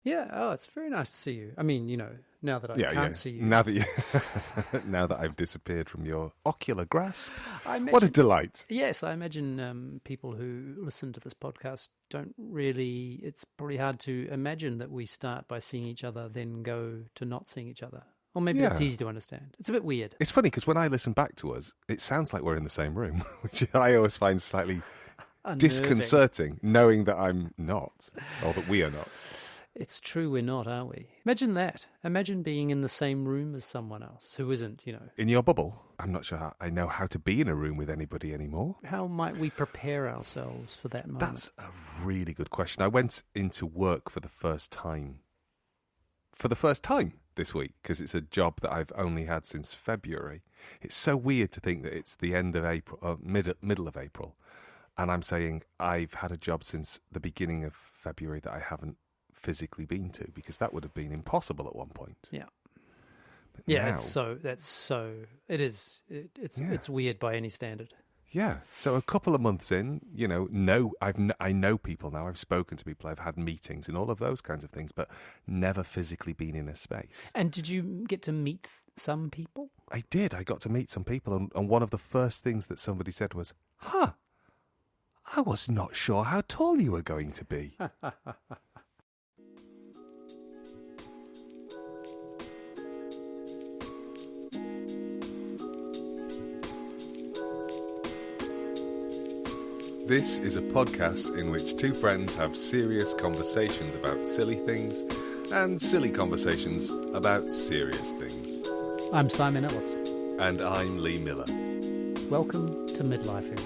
Yeah. Oh, it's very nice to see you. I mean, now that I Yeah, can't see you, Now that now that I've disappeared from your ocular grasp, I what a imagine. delight! Yes, I imagine people who listen to this podcast don't really. It's probably hard to imagine that we start by seeing each other, then go to not seeing each other. Or maybe that's Yeah, easy to understand. It's a bit weird. it's funny because when I listen back to us, it sounds like we're in the same room, which I always find slightly Unnerving. disconcerting, knowing that I'm not, or that we are not. It's true we're not, are we? Imagine that. Imagine being in the same room as someone else who isn't. In your bubble, I'm not sure I know how to be in a room with anybody anymore. How might we prepare ourselves for that moment? That's a really good question. I went into work for the first time. This week, because it's a job that I've only had since February. It's so weird to think that it's the end of April, or middle of April, and I'm saying I've had a job since the beginning of February that I haven't physically been to, because that would have been impossible at one point. Yeah. But Yeah, now, it's weird by any standard. yeah. So a couple of months in, I know people now. I've spoken to people. I've had meetings and all of those kinds of things, but never physically been in a space. And did you get to meet some people? I did. I got to meet some people, and one of the first things that somebody said was, "Huh, I was not sure how tall you were going to be." This is a podcast in which two friends have serious conversations about silly things and silly conversations about serious things. I'm Simon Ellis. And I'm Lee Miller. Welcome to Midlifing.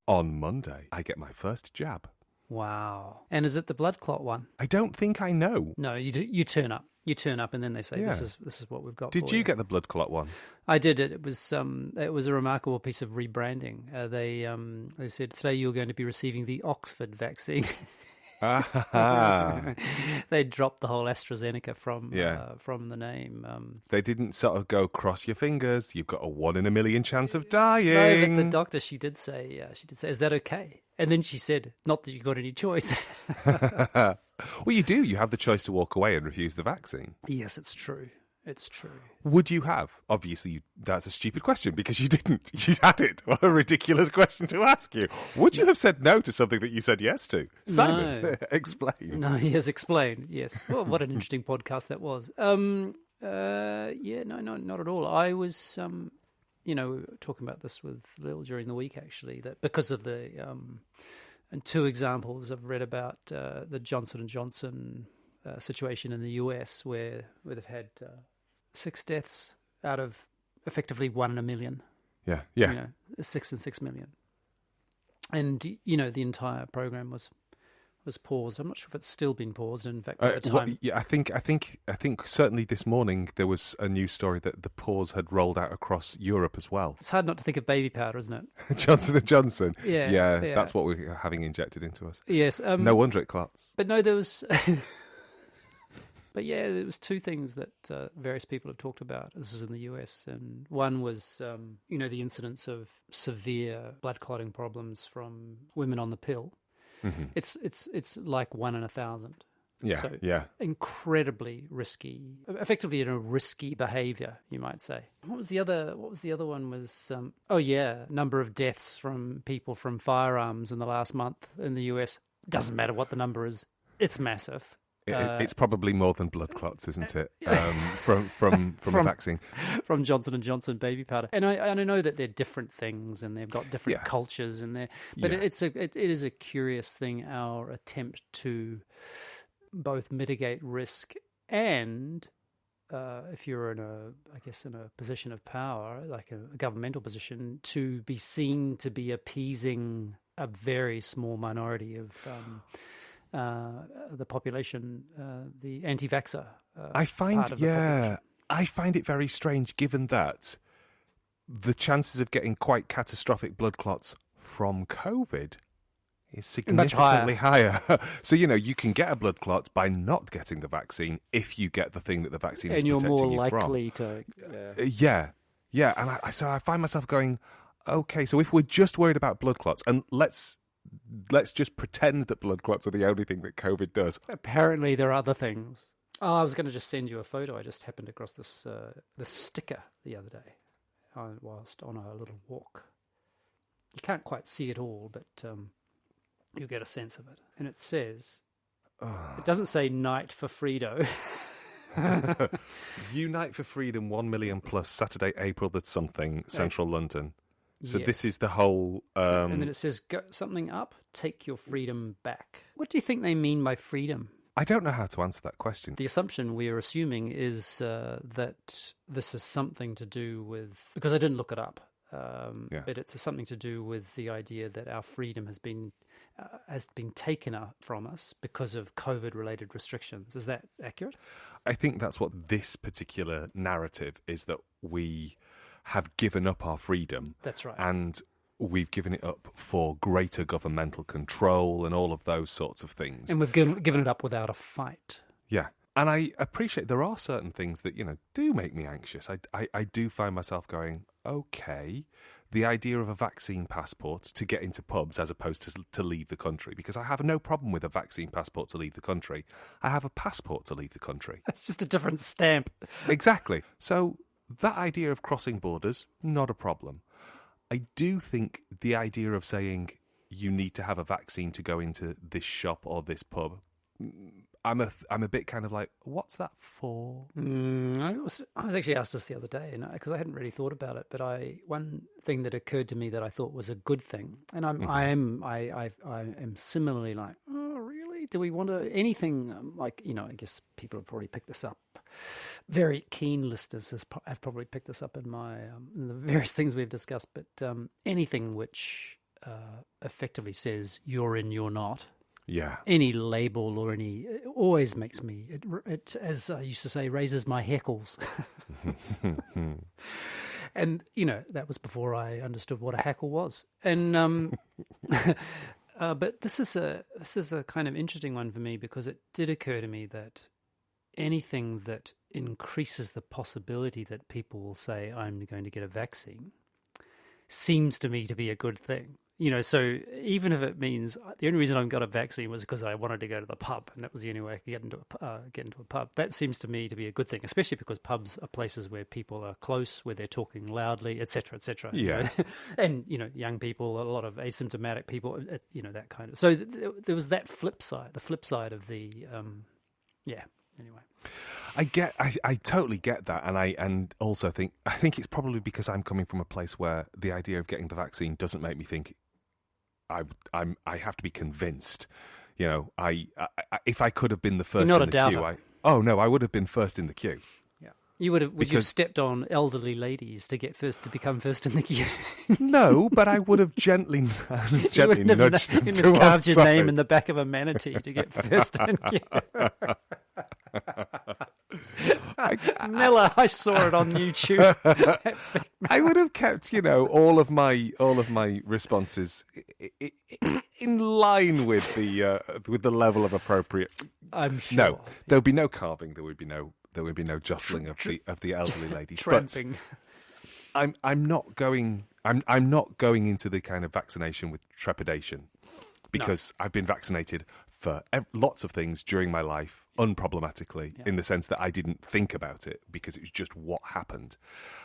On Monday, I get my first jab. Wow. And is it the blood clot one? I don't think I know. No, you turn up. You turn up, and then they say, Yeah. "This is what we've got." Did for you get the blood clot one? I did it. It was a remarkable piece of rebranding. They said today you're going to be receiving the Oxford vaccine. Ah. They dropped the whole AstraZeneca from the name. They didn't sort of go, cross your fingers, you've got a 1 in a million chance of No, dying. but the doctor, she did say, "Is that okay?" And then she said, "Not that you got any choice." Well, you do. You have the choice to walk away and refuse the vaccine. Yes, it's true. It's true. Would you have? Obviously, that's a stupid question because you didn't. You had it. What a ridiculous question to ask you. Would you have said no to something that you said yes to? Simon, No. explain. No, yes, explain. Yes. Well, what an interesting podcast that was. Yeah, no, not at all. I was, we were talking about this with Lil during the week, actually, that because of the, and two examples I've read about the Johnson & Johnson situation in the US where they've had 6 deaths out of effectively 1 in a million. Yeah. 6 and 6 million. And, the entire program was paused. I'm not sure if it's still been paused. In fact, at the time, I think certainly this morning there was a news story that the pause had rolled out across Europe as well. it's hard not to think of baby powder, isn't it? Johnson & Johnson. Yeah. That's what we're having injected into us. Yes. No wonder it clots. But no, there was. But yeah, there was 2 things that various people have talked about. This is in the US, and one was, the incidence of severe blood clotting problems from women on the pill. Mm-hmm. It's like 1 in 1,000. Yeah, So yeah. incredibly risky, effectively risky behaviour, you might say. What was the other one? Was number of deaths from people from firearms in the last month in the US. Doesn't matter what the number is, it's massive. It's probably more than blood clots, isn't it? From a vaccine. From Johnson & Johnson baby powder. And I know that they're different things and they've got different Yeah. cultures in there. But Yeah. it is a curious thing, our attempt to both mitigate risk and if you're in a position of power, like a governmental position, to be seen to be appeasing a very small minority of the population, the anti-vaxxer I find part of the population. I find it very strange given that the chances of getting quite catastrophic blood clots from COVID is significantly higher. So, you can get a blood clot by not getting the vaccine if you get the thing that the vaccine is And you're protecting more you from. likely to... Yeah. Yeah, and so I find myself going, okay, so if we're just worried about blood clots, and let's just pretend that blood clots are the only thing that COVID does. Apparently there are other things. Oh, I was going to just send you a photo. I just happened across this sticker the other day whilst on a little walk. You can't quite see it all, but you'll get a sense of it. And it says, it doesn't say Night for Fredo. Unite for Freedom 1 million plus Saturday, April the something, Central London. So Yes. this is the whole... and then it says, go something up, take your freedom back. What do you think they mean by freedom? I don't know how to answer that question. The assumption we are assuming is that this is something to do with... Because I didn't look it up, but it's something to do with the idea that our freedom has been taken from us because of COVID-related restrictions. Is that accurate? I think that's what this particular narrative is, that we have given up our freedom. That's right. And we've given it up for greater governmental control and all of those sorts of things. And we've given it up without a fight. Yeah. And I appreciate there are certain things that, do make me anxious. I do find myself going, okay, the idea of a vaccine passport to get into pubs as opposed to leave the country, because I have no problem with a vaccine passport to leave the country. I have a passport to leave the country. It's just a different stamp. Exactly. So that idea of crossing borders, not a problem. I do think the idea of saying you need to have a vaccine to go into this shop or this pub, I'm a bit kind of like, what's that for? I was actually asked this the other day, because I hadn't really thought about it. But one thing that occurred to me that I thought was a good thing, and I am similarly like, oh really? Do we want to anything like I guess people have probably picked this up. Very keen listeners have probably picked this up in my in the various things we've discussed. But anything which effectively says you're in, you're not. Yeah. Any label or it always makes me, it, as I used to say, raises my hackles. And, that was before I understood what a hackle was. And, but this is a kind of interesting one for me, because it did occur to me that anything that increases the possibility that people will say, I'm going to get a vaccine, seems to me to be a good thing. So even if it means the only reason I got a vaccine was because I wanted to go to the pub, and that was the only way I could get into a pub. That seems to me to be a good thing, especially because pubs are places where people are close, where they're talking loudly, etc., etc. Yeah, and young people, a lot of asymptomatic people, that kind of. So there was that flip side, of the, Anyway. I totally get that, and I also think it's probably because I'm coming from a place where the idea of getting the vaccine doesn't make me think I have to be convinced. If I could have been the first in the queue, I would have been first in the queue. Yeah, you would have. Would you have stepped on elderly ladies to become first in the queue? No, but I would have gently nudged them to one carved your side. name in the back of a manatee to get first in queue. Miller, I saw it on YouTube. I would have kept, all of my responses in line with the level of appropriate. I'm sure. No, there would be no carving. There would be no jostling of the elderly ladies. Tramping. But I'm not going into the kind of vaccination with trepidation, because I've been vaccinated for lots of things during my life unproblematically, in the sense that I didn't think about it because it was just what happened.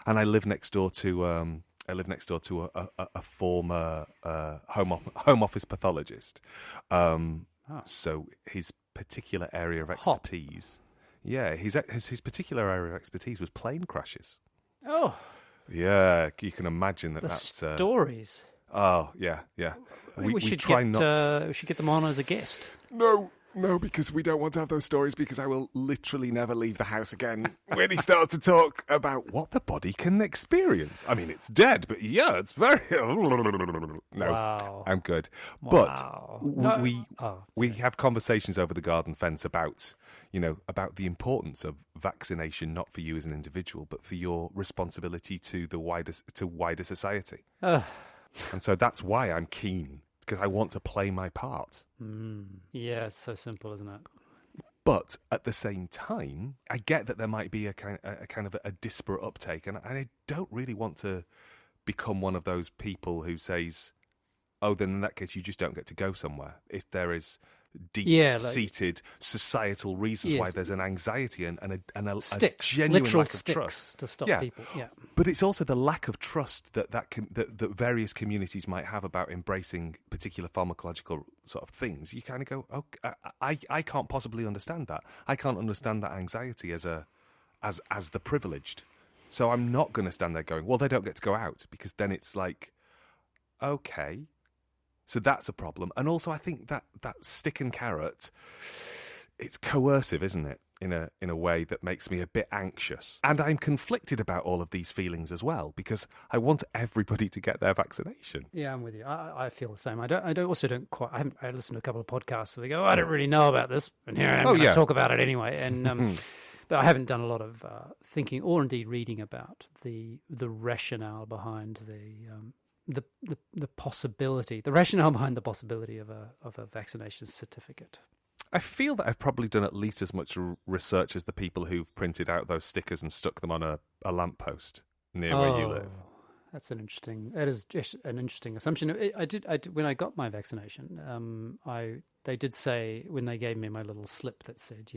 And I live next door to a former home office pathologist. So his particular area of expertise, his particular area of expertise was plane crashes. Oh, yeah, you can imagine that's stories. Oh yeah. We should try we should get them on as a guest. No, because we don't want to have those stories, because I will literally never leave the house again when he starts to talk about what the body can experience. I mean, it's dead, but yeah, it's very... No, wow. I'm good. Wow. But we have conversations over the garden fence about the importance of vaccination, not for you as an individual, but for your responsibility to wider society. And so that's why I'm keen, because I want to play my part. Yeah, it's so simple, isn't it? But at the same time, I get that there might be a kind of a disparate uptake, and I don't really want to become one of those people who says, oh, then in that case you just don't get to go somewhere. If there is deep-seated societal reasons why there's an anxiety and a genuine literal lack of trust to stop people. Yeah, but it's also the lack of trust that various communities might have about embracing particular pharmacological sort of things. You kind of go, oh, I can't possibly understand that. I can't understand that anxiety as the privileged. So I'm not going to stand there going, well, they don't get to go out, because then it's like, okay. So that's a problem. And also I think that stick and carrot, it's coercive, isn't it? In a way that makes me a bit anxious. And I'm conflicted about all of these feelings as well, because I want everybody to get their vaccination. Yeah, I'm with you. I feel the same. I listened to a couple of podcasts where they go, I don't really know about this, and here I am going to talk about it anyway. And but I haven't done a lot of thinking or indeed reading about the rationale behind the possibility, the rationale behind the possibility of a vaccination certificate. I feel that I've probably done at least as much research as the people who've printed out those stickers and stuck them on a lamppost near where you live. That is just an interesting assumption. I did when I got my vaccination. They did say, when they gave me my little slip that said,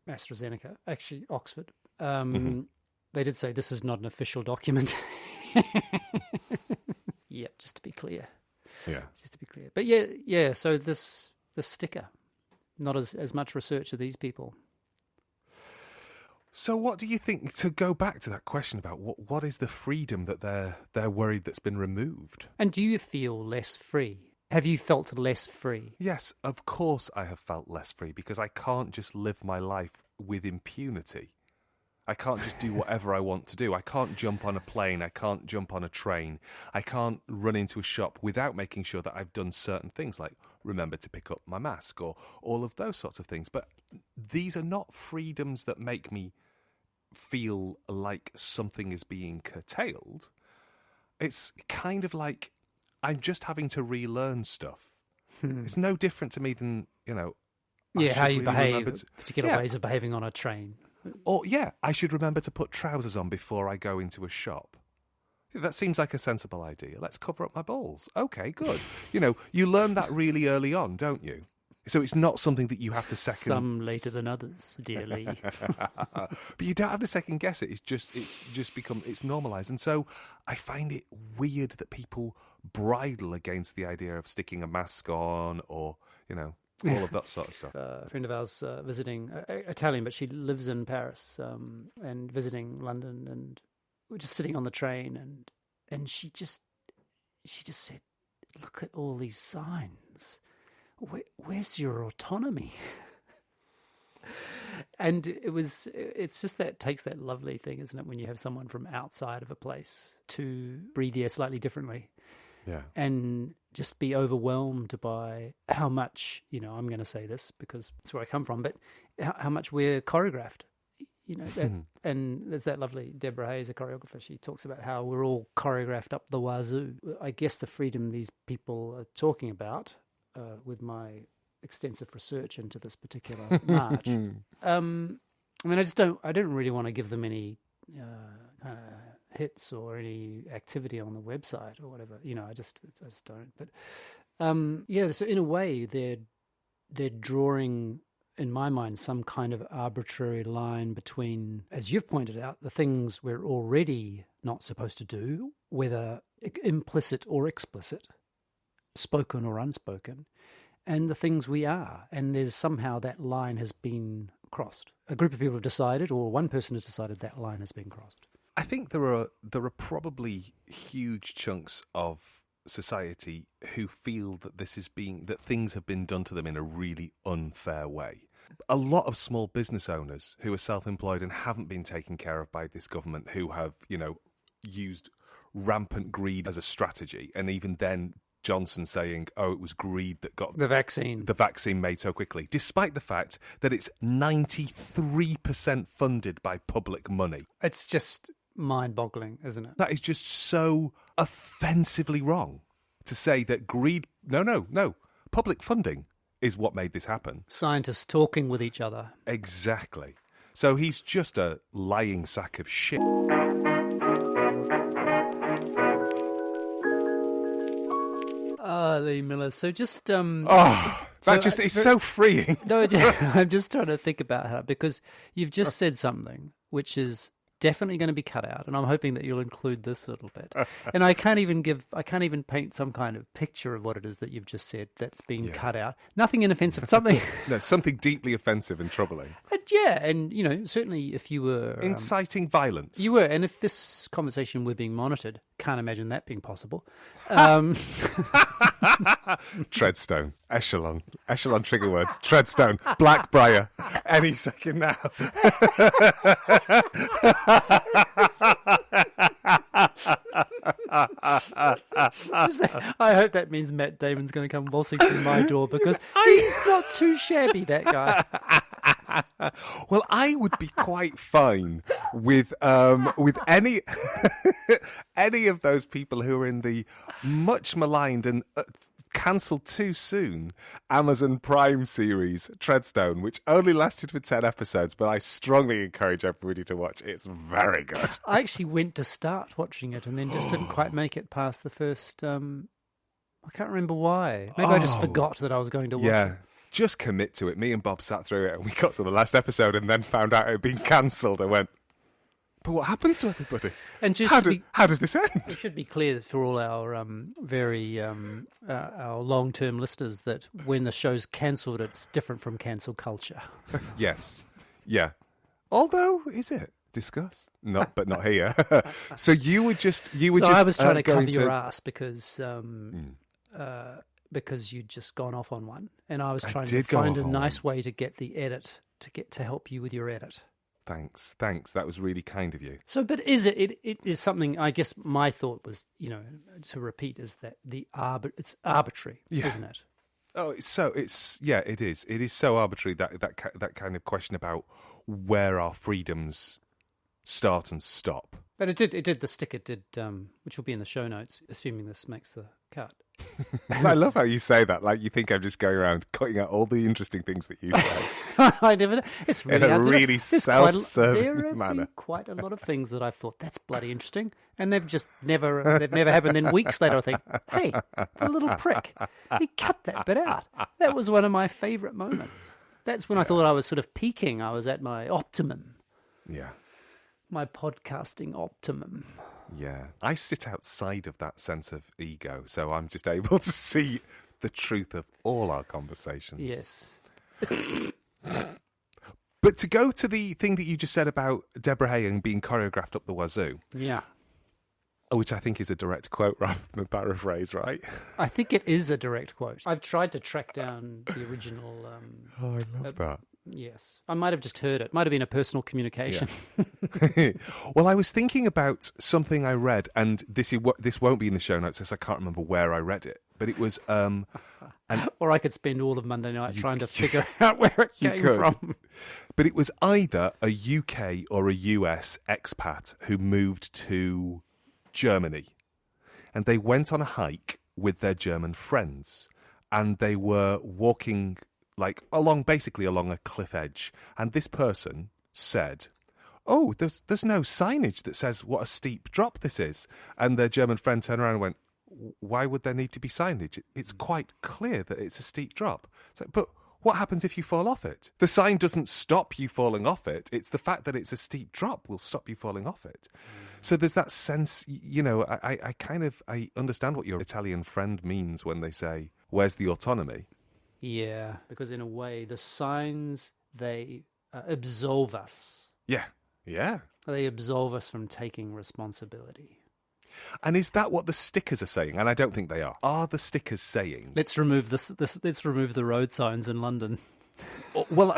AstraZeneca, actually Oxford. They did say this is not an official document. Yeah, just to be clear. Yeah. Just to be clear. But yeah, so the sticker, not as much research of these people. So what do you think, to go back to that question about what is the freedom that they're worried that's been removed? And do you feel less free? Have you felt less free? Yes, of course I have felt less free, because I can't just live my life with impunity. I can't just do whatever I want to do. I can't jump on a plane. I can't jump on a train. I can't run into a shop without making sure that I've done certain things, like remember to pick up my mask or all of those sorts of things. But these are not freedoms that make me feel like something is being curtailed. It's kind of like I'm just having to relearn stuff. It's no different to me than, how you behave, particular ways of behaving on a train. Or, I should remember to put trousers on before I go into a shop. That seems like a sensible idea. Let's cover up my balls. Okay, good. You learn that really early on, don't you? So it's not something that you have to second... Some later than others, dearly. But you don't have to second guess it. It's normalised. And so I find it weird that people bridle against the idea of sticking a mask on or, all of that sort of stuff. A friend of ours visiting, Italian, but she lives in Paris, and visiting London, and we're just sitting on the train, and she just said, look at all these signs. Where's your autonomy? And it's just that takes that lovely thing, isn't it, when you have someone from outside of a place to breathe the air slightly differently. Yeah. And just be overwhelmed by how much, I'm going to say this because it's where I come from, but how much we're choreographed, and there's that lovely Deborah Hayes, a choreographer, she talks about how we're all choreographed up the wazoo. I guess the freedom these people are talking about, with my extensive research into this particular march, I don't really want to give them any kind of hits or any activity on the website or whatever. I just don't. But so in a way, they're drawing, in my mind, some kind of arbitrary line between, as you've pointed out, the things we're already not supposed to do, whether implicit or explicit, spoken or unspoken, and the things we are. And there's somehow that line has been crossed. A group of people have decided, or one person has decided that line has been crossed. I think there are probably huge chunks of society who feel that that things have been done to them in a really unfair way. A lot of small business owners who are self-employed and haven't been taken care of by this government, who have, used rampant greed as a strategy, and even then Johnson saying, it was greed that got the vaccine made so quickly, despite the fact that it's 93% funded by public money. It's just mind-boggling, isn't it? That is just so offensively wrong to say that greed... No. Public funding is what made this happen. Scientists talking with each other. Exactly. So he's just a lying sack of shit. Lee Miller. So just It's so freeing. No, I'm just trying to think about how, because you've just said something which is definitely going to be cut out, and I'm hoping that you'll include this a little bit. And I can't even paint some kind of picture of what it is that you've just said that's being cut out. Nothing inoffensive, something No, something deeply offensive and troubling. And you know, certainly if you were Inciting violence. you were, and if this conversation were being monitored, can't imagine that being possible. Treadstone, echelon trigger words, Treadstone, Blackbriar, any second now. I hope that means Matt Damon's going to come waltzing through my door, because he's not too shabby, that guy. Well, I would be quite fine with any any of those people who are in the much maligned and cancelled too soon Amazon Prime series Treadstone, which only lasted for 10 episodes, but I strongly encourage everybody to watch. It's very good. I actually went to start watching it and then just didn't quite make it past the first. I can't remember why. Maybe I just forgot that I was going to watch it. Just commit to it. Me and Bob sat through it and we got to the last episode and then found out it had been cancelled. I went, but what happens to everybody? And just how does this end? It should be clear for all our our long-term listeners that when the show's cancelled, it's different from cancel culture. Yes. Yeah. Although, is it? Discuss. But not here. So you were just I was trying to cover your ass because you'd just gone off on one, and I was trying to find a nice way to get the edit to help you with your edit. Thanks. That was really kind of you. So, but is it is something? I guess my thought was, to repeat, is that it's arbitrary, isn't it? Oh, it is. It is so arbitrary that kind of question about where our freedoms start and stop. But it did. The sticker did, which will be in the show notes, assuming this makes the cut. I love how you say that, like you think I'm just going around cutting out all the interesting things that you say. I never. It's really in a hard to really self-serving there have manner. Been quite a lot of things that I thought that's bloody interesting, and they've never happened. And weeks later, I think, hey, the little prick, he cut that bit out. That was one of my favourite moments. That's when I thought I was sort of peaking. I was at my optimum. Yeah. My podcasting optimum. Yeah. I sit outside of that sense of ego, so I'm just able to see the truth of all our conversations. Yes. But to go to the thing that you just said about Deborah Haying being choreographed up the wazoo. Yeah. Which I think is a direct quote rather than a paraphrase, right? I think it is a direct quote. I've tried to track down the original... I love that. Yes. I might have just heard it. Might have been a personal communication. Yeah. Well, I was thinking about something I read, and this won't be in the show notes, as I can't remember where I read it. But it was... or I could spend all of Monday night trying to figure out where it came from. But it was either a UK or a US expat who moved to Germany. And they went on a hike with their German friends. And they were walking... basically along a cliff edge. And this person said, oh, there's no signage that says what a steep drop this is. And their German friend turned around and went, why would there need to be signage? It's quite clear that it's a steep drop. It's like, but what happens if you fall off it? The sign doesn't stop you falling off it. It's the fact that it's a steep drop will stop you falling off it. So there's that sense, I understand what your Italian friend means when they say, where's the autonomy? Yeah, because in a way, the signs, they absolve us. Yeah, yeah. They absolve us from taking responsibility. And is that what the stickers are saying? And I don't think they are. Are the stickers saying... Let's remove let's remove the road signs in London. Well,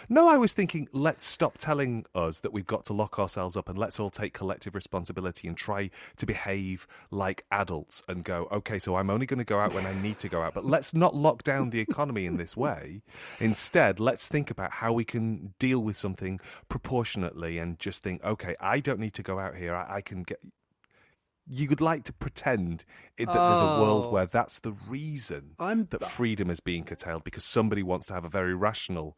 no, I was thinking, let's stop telling us that we've got to lock ourselves up and let's all take collective responsibility and try to behave like adults and go, okay, so I'm only going to go out when I need to go out, but let's not lock down the economy in this way. Instead, let's think about how we can deal with something proportionately and just think, okay, I don't need to go out here. I can you would like to pretend that there's a world Oh. where that's the reason that freedom is being curtailed, because somebody wants to have a very rational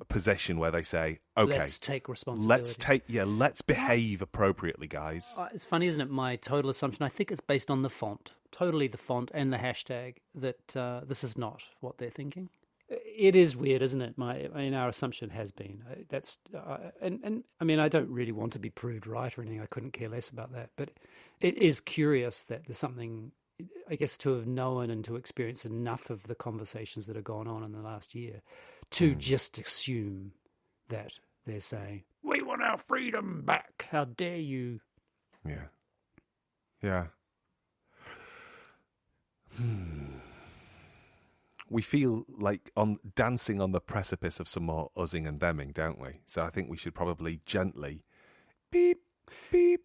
position where they say, okay, Let's take responsibility. let's behave appropriately, guys. It's funny, isn't it? My total assumption, I think it's based on the font, totally the font and the hashtag, that this is not what they're thinking. It is weird, isn't it? Our assumption has been and I mean, I don't really want to be proved right or anything. I couldn't care less about that, but it is curious that there's something, I guess, to have known and to experience enough of the conversations that have gone on in the last year to just assume that they're saying, we want our freedom back. How dare you? Yeah. Yeah. We feel like dancing on the precipice of some more uzzing and themming, don't we? So I think we should probably gently beep, beep,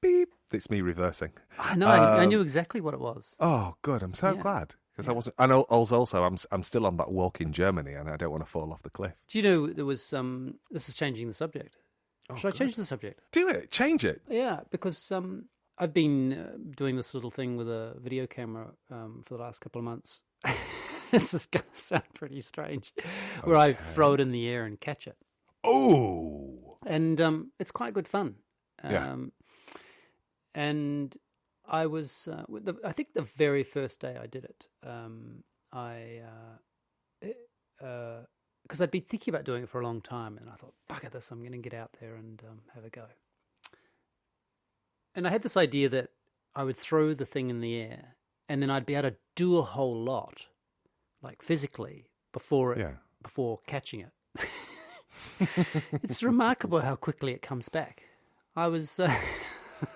beep. It's me reversing. I know. I knew exactly what it was. Oh, good. I'm so glad. Because I wasn't. And also, I'm still on that walk in Germany, and I don't want to fall off the cliff. Do you know there was this is changing the subject. Should I change the subject? Do it. Change it. Yeah, because I've been doing this little thing with a video camera for the last couple of months. This is going to sound pretty strange, where I throw it in the air and catch it. Oh, and it's quite good fun. And I was, I think the very first day I did it, because I'd been thinking about doing it for a long time, and I thought, bugger this, I'm going to get out there and have a go. And I had this idea that I would throw the thing in the air, and then I'd be able to do a whole lot, like physically, before catching it. It's remarkable how quickly it comes back. I was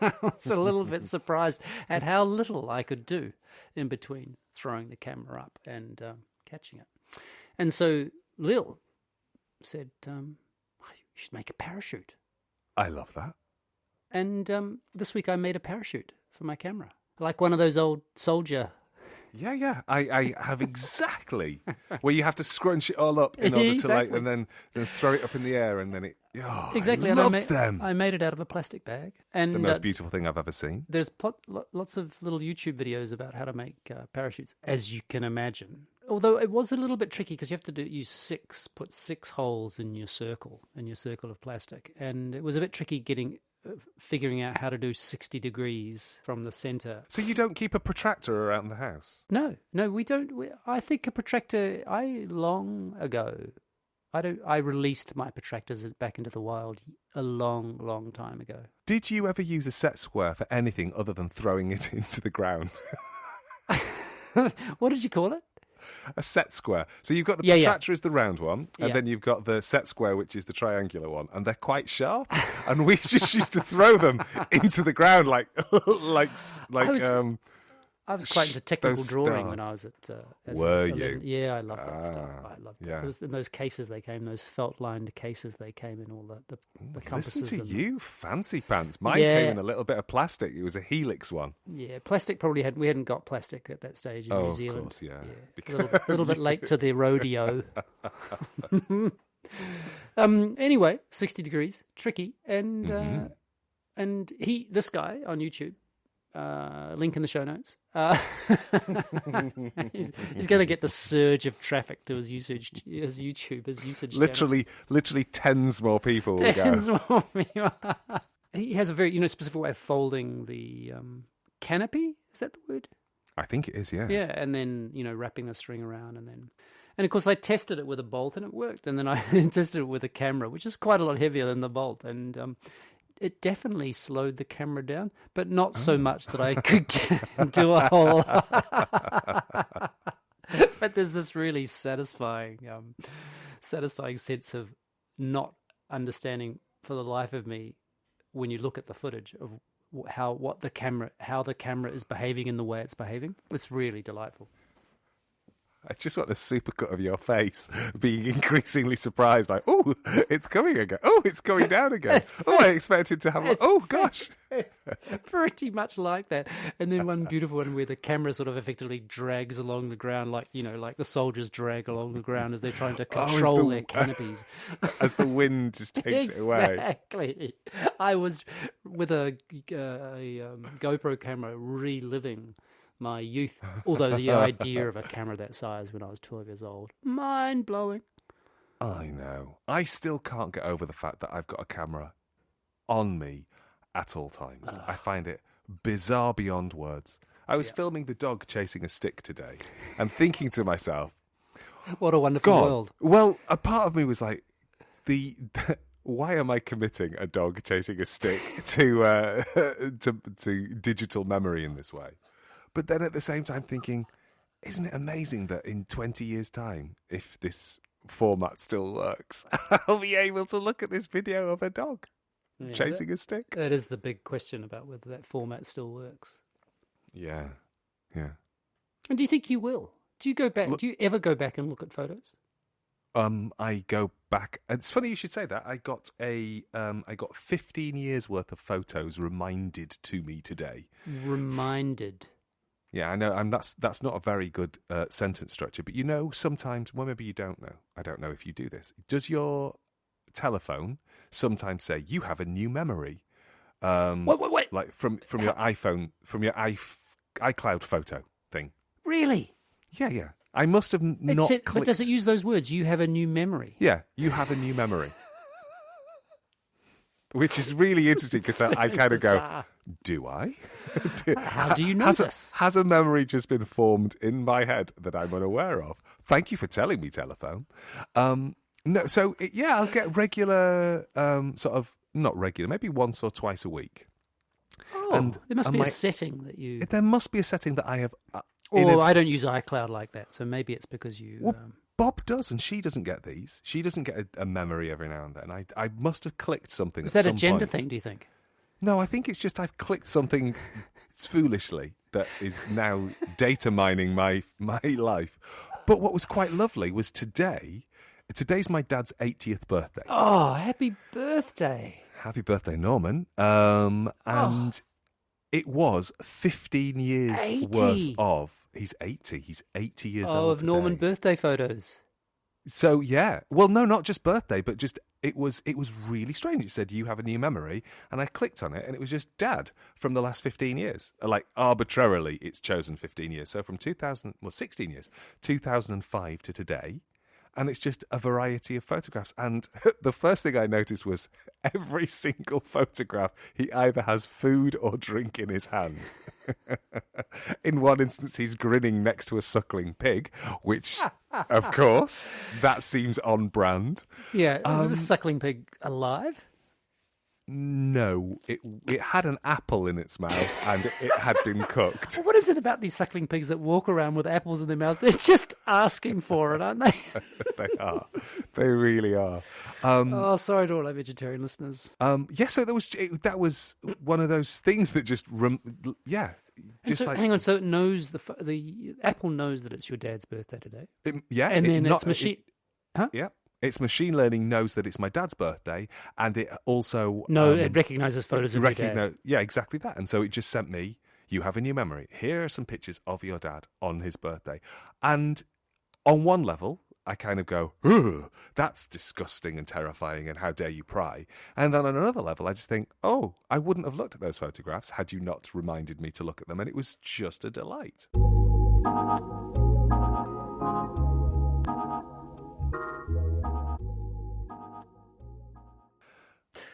I was a little bit surprised at how little I could do in between throwing the camera up and catching it. And so Lil said, you should make a parachute. I love that. And this week I made a parachute for my camera, like one of those old soldier. Yeah. I have exactly where you have to scrunch it all up in order to and then throw it up in the air, and then it. Oh, exactly. I loved them. I made it out of a plastic bag, and the most beautiful thing I've ever seen. There's lots of little YouTube videos about how to make parachutes, as you can imagine. Although it was a little bit tricky because you have to put 6 holes in your circle of plastic, and it was a bit tricky figuring out how to do 60 degrees from the center. So you don't keep a protractor around the house? No, we don't. I think a protractor, long ago, I released my protractors back into the wild a long, long time ago. Did you ever use a set square for anything other than throwing it into the ground? What did you call it? A set square. So you've got the protractor is the round one, and then you've got the set square, which is the triangular one, and they're quite sharp. And we just used to throw them into the ground like I was quite into technical drawing when I was at. Were you? Yeah, I loved that stuff. I loved it. Yeah. It was in those cases they came, those felt-lined cases they came in, all the compasses. Listen to you, fancy pants. Mine came in a little bit of plastic. It was a Helix one. Yeah, plastic probably we hadn't got plastic at that stage in New Zealand. Of course, yeah. A little bit late to the rodeo. Anyway, 60 degrees, tricky, and this guy on YouTube. Link in the show notes. He's going to get the surge of traffic to his YouTube literally tens more people will go. More people. He has a very specific way of folding the canopy. Is that the word? I think it is. Yeah. Yeah, and then wrapping the string around, and of course I tested it with a bolt and it worked, and then I tested it with a camera, which is quite a lot heavier than the bolt, and it definitely slowed the camera down, but not so much that I could do a whole lot. But there's this really satisfying sense of not understanding for the life of me when you look at the footage of how the camera is behaving in the way it's behaving. It's really delightful. I just want a supercut of your face being increasingly surprised by, oh, it's coming again. Oh, it's going down again. Oh, I expected to have, oh, gosh. It's pretty much like that. And then one beautiful one where the camera sort of effectively drags along the ground, like, you know, like the soldiers drag along the ground as they're trying to control their canopies. As the wind just takes it away. Exactly. I was with a GoPro camera reliving my youth, although the idea of a camera that size when I was 12 years old, mind-blowing. I know. I still can't get over the fact that I've got a camera on me at all times. I find it bizarre beyond words. I was filming the dog chasing a stick today and thinking to myself, what a wonderful world. Well, a part of me was like, why am I committing a dog chasing a stick to digital memory in this way? But then at the same time thinking, isn't it amazing that in 20 years' time, if this format still works, I'll be able to look at this video of a dog chasing a stick? That is the big question about whether that format still works. Yeah. And do you think you will? Do you go back? Do you ever go back and look at photos? I go back. It's funny you should say that. I got 15 years worth of photos reminded to me today. Reminded. Yeah, I know. That's not a very good sentence structure. But you know, sometimes, well, maybe you don't know. I don't know if you do this. Does your telephone sometimes say you have a new memory? Wait. Like from your iPhone, from your iCloud photo thing. Really? Yeah. I must have not clicked. But does it use those words? You have a new memory. Yeah, you have a new memory. Which is really interesting because I kind of go, do I? How do you know this? Has a memory just been formed in my head that I'm unaware of? Thank you for telling me, telephone. No, so I'll get regular, not regular, maybe once or twice a week. Oh, and there must be a setting that you... There must be a setting that I have... I don't use iCloud like that, so maybe it's because you... Well, Bob does, and she doesn't get these. She doesn't get a memory every now and then. I must have clicked something. Is that a gender thing, do you think? No, I think it's just I've clicked something foolishly that is now data mining my life. But what was quite lovely was today's my dad's 80th birthday. Oh, happy birthday. Happy birthday, Norman. And it was 15 years 80. worth of... He's 80. He's 80 years old of today. Norman birthday photos. So, yeah. Well, no, not just birthday, but just it was really strange. It said, you have a new memory. And I clicked on it, and it was just Dad from the last 15 years. Like, arbitrarily, it's chosen 15 years. So from 16 years, 2005 to today. And it's just a variety of photographs. And the first thing I noticed was every single photograph, he either has food or drink in his hand. In one instance, he's grinning next to a suckling pig, which, of course, that seems on brand. Yeah, was a suckling pig alive? No, it had an apple in its mouth and it had been cooked. What is it about these suckling pigs that walk around with apples in their mouth? They're just asking for it, aren't they? They are. They really are. Sorry to all our vegetarian listeners. So that was one of those things that just hang on. So it knows the apple knows that it's your dad's birthday today. It's machine. Huh? Yeah. Its machine learning knows that it's my dad's birthday, and it also... it recognises photos of your dad. Yeah, exactly that. And so it just sent me, you have a new memory. Here are some pictures of your dad on his birthday. And on one level, I kind of go, ugh, that's disgusting and terrifying, and how dare you pry. And then on another level, I just think, oh, I wouldn't have looked at those photographs had you not reminded me to look at them. And it was just a delight.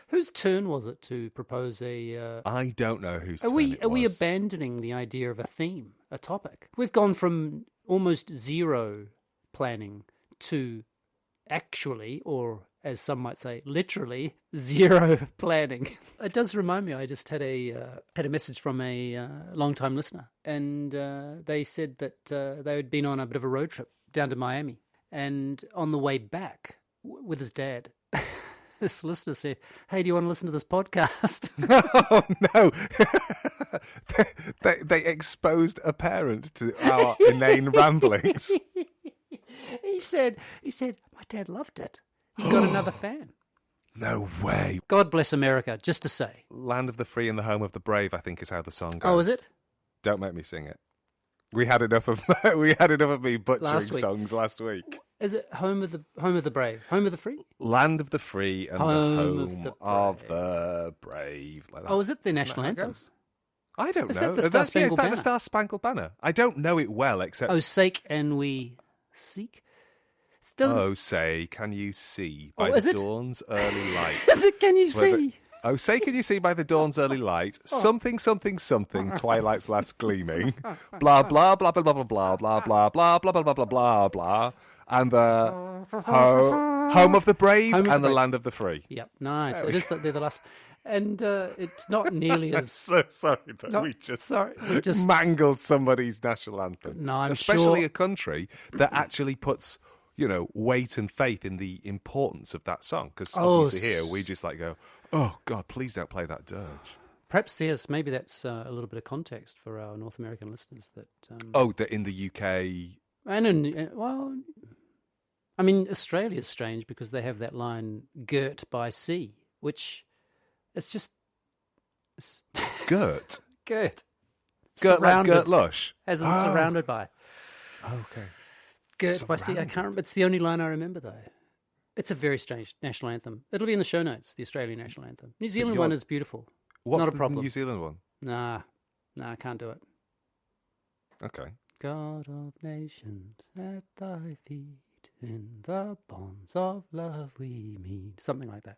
Whose turn was it to propose a... I don't know whose turn it was. Are we abandoning the idea of a theme, a topic? We've gone from almost zero planning to actually, or as some might say, literally zero planning. It does remind me, I just had a message from a long-time listener, and they said that they had been on a bit of a road trip down to Miami, and on the way back with his dad... This listener said, hey, do you want to listen to this podcast? Oh, no. They exposed a parent to our inane ramblings. said, my dad loved it. He got another fan. No way. God bless America, just to say. Land of the free and the home of the brave, I think, is how the song goes. Oh, is it? Don't make me sing it. We had enough of me butchering songs last week. Is it home of the brave, home of the free? Land of the free and home of the brave. Like that. Oh, is it the national anthem? I don't know. Is that the Star Spangled Banner? The Star Spangled Banner? I don't know it well, except. Oh, sake and we seek. Oh, say, can you see by the dawn's early light? Is it? Can you see? Oh, say, can you see by the dawn's early light? Something, something, something. Twilight's last gleaming. Blah blah blah blah blah blah blah blah blah blah blah blah blah blah blah. And the home of the brave and the land of the free. Yep, nice. It is. They're the last. And it's not nearly as... so sorry that we just mangled somebody's national anthem. No, I'm Especially a country that actually puts, weight and faith in the importance of that song. Because obviously here we just go, oh, God, please don't play that dirge. Perhaps maybe that's a little bit of context for our North American listeners. That that in the UK... Australia's strange because they have that line, girt by sea, which... It's just... Girt? Girt. Girt like Girt Lush? As in surrounded by. Okay. Girt by sea. I can't remember. It's the only line I remember, though. It's a very strange national anthem. It'll be in the show notes, the Australian national anthem. New Zealand one is beautiful. What's Not a problem. The New Zealand one? Nah, I can't do it. Okay. God of nations, at thy feet, in the bonds of love we meet. Something like that.